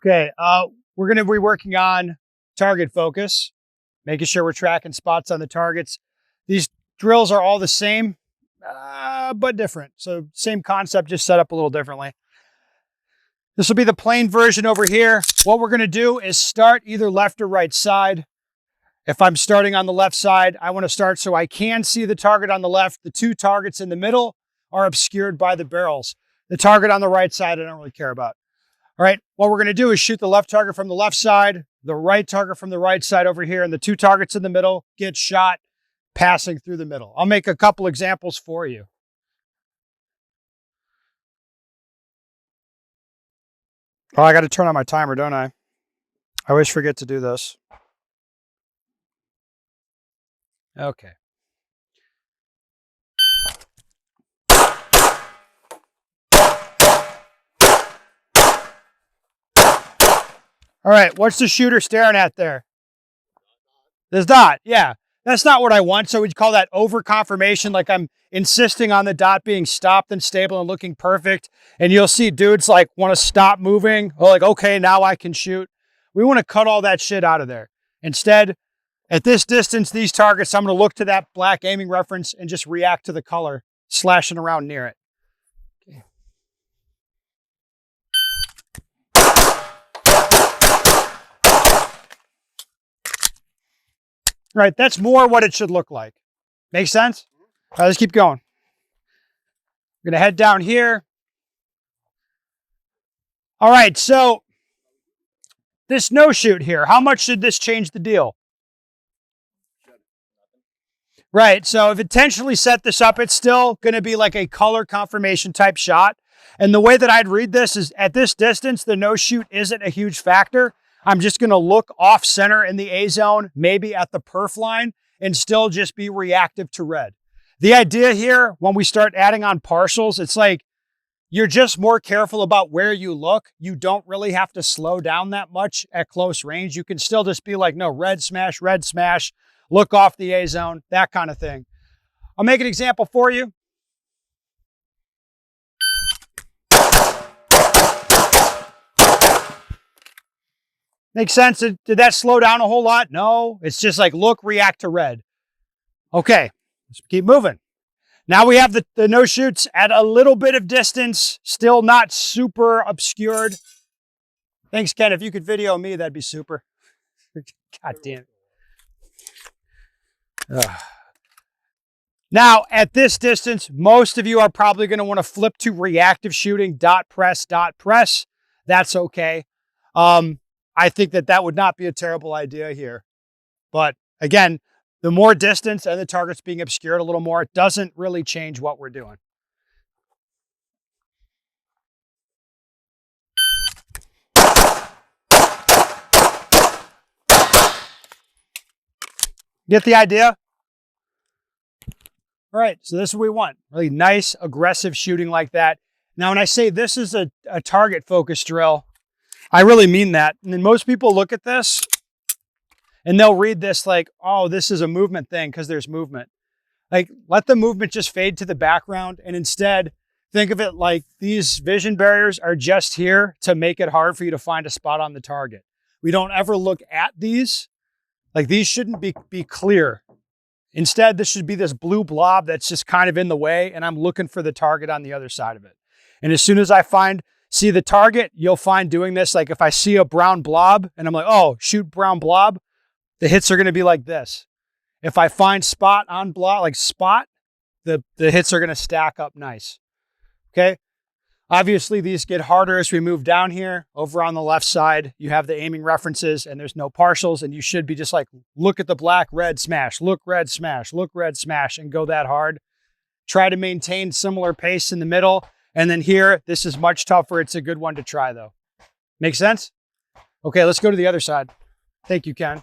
Okay, we're going to be working on target focus, making sure we're tracking spots on the targets. These drills are all the same, but different. So same concept, just set up a little differently. This will be the plain version over here. What we're going to do is start either left or right side. If I'm starting on the left side, I want to start so I can see the target on the left. The two targets in the middle are obscured by the barrels. The target on the right side, I don't really care about. All right, what we're going to do is shoot the left target from the left side, the right target from the right side over here, and the two targets in the middle get shot passing through the middle. I'll make a couple examples for you. Oh, I got to turn on my timer, don't I? I always forget to do this. Okay. All right, what's the shooter staring at there? There's dot, yeah. That's not what I want, so we'd call that over confirmation, like I'm insisting on the dot being stopped and stable and looking perfect, and you'll see dudes like want to stop moving, or like, okay, now I can shoot. We want to cut all that shit out of there. Instead, at this distance, these targets, I'm going to look to that black aiming reference and just react to the color slashing around near it. Okay. All right, that's more what it should look like. Make sense? All right, let's keep going. We're going to head down here. All right, so this no shoot here, how much should this change the deal? Right, so if intentionally set this up, it's still going to be like a color confirmation type shot. And the way that I'd read this is at this distance, the no shoot isn't a huge factor. I'm just going to look off center in the A zone, maybe at the perf line, and still just be reactive to red. The idea here, when we start adding on partials, it's like you're just more careful about where you look. You don't really have to slow down that much at close range. You can still just be like, no, red smash, look off the A zone, that kind of thing. I'll make an example for you. Makes sense? Did that slow down a whole lot? No, it's just like look, react to red. Okay, let's keep moving. Now we have the no shoots at a little bit of distance, still not super obscured. Thanks, Ken. If you could video me, that'd be super. God damn it. Now, at this distance, most of you are probably going to want to flip to reactive shooting, dot press. That's okay. I think that would not be a terrible idea here. But again, the more distance and the target's being obscured a little more, it doesn't really change what we're doing. Get the idea? All right, so this is what we want. Really nice, aggressive shooting like that. Now, when I say this is a target focus drill, I really mean that. And then most people look at this and they'll read this like, oh, this is a movement thing because there's movement. Like, let the movement just fade to the background and instead think of it like these vision barriers are just here to make it hard for you to find a spot on the target. We don't ever look at these. Like, these shouldn't be clear. Instead, this should be this blue blob that's just kind of in the way, and I'm looking for the target on the other side of it. And as soon as I see the target, you'll find doing this. Like if I see a brown blob and I'm like, oh, shoot brown blob, the hits are going to be like this. If I find spot on blob, like spot, the hits are going to stack up nice. Okay. Obviously, these get harder as we move down here. Over on the left side, you have the aiming references and there's no partials, and you should be just like, look at the black, red, smash, look, red, smash, look, red, smash, and go that hard. Try to maintain similar pace in the middle. And then here, this is much tougher. It's a good one to try though. Make sense? Okay, let's go to the other side. Thank you, Ken.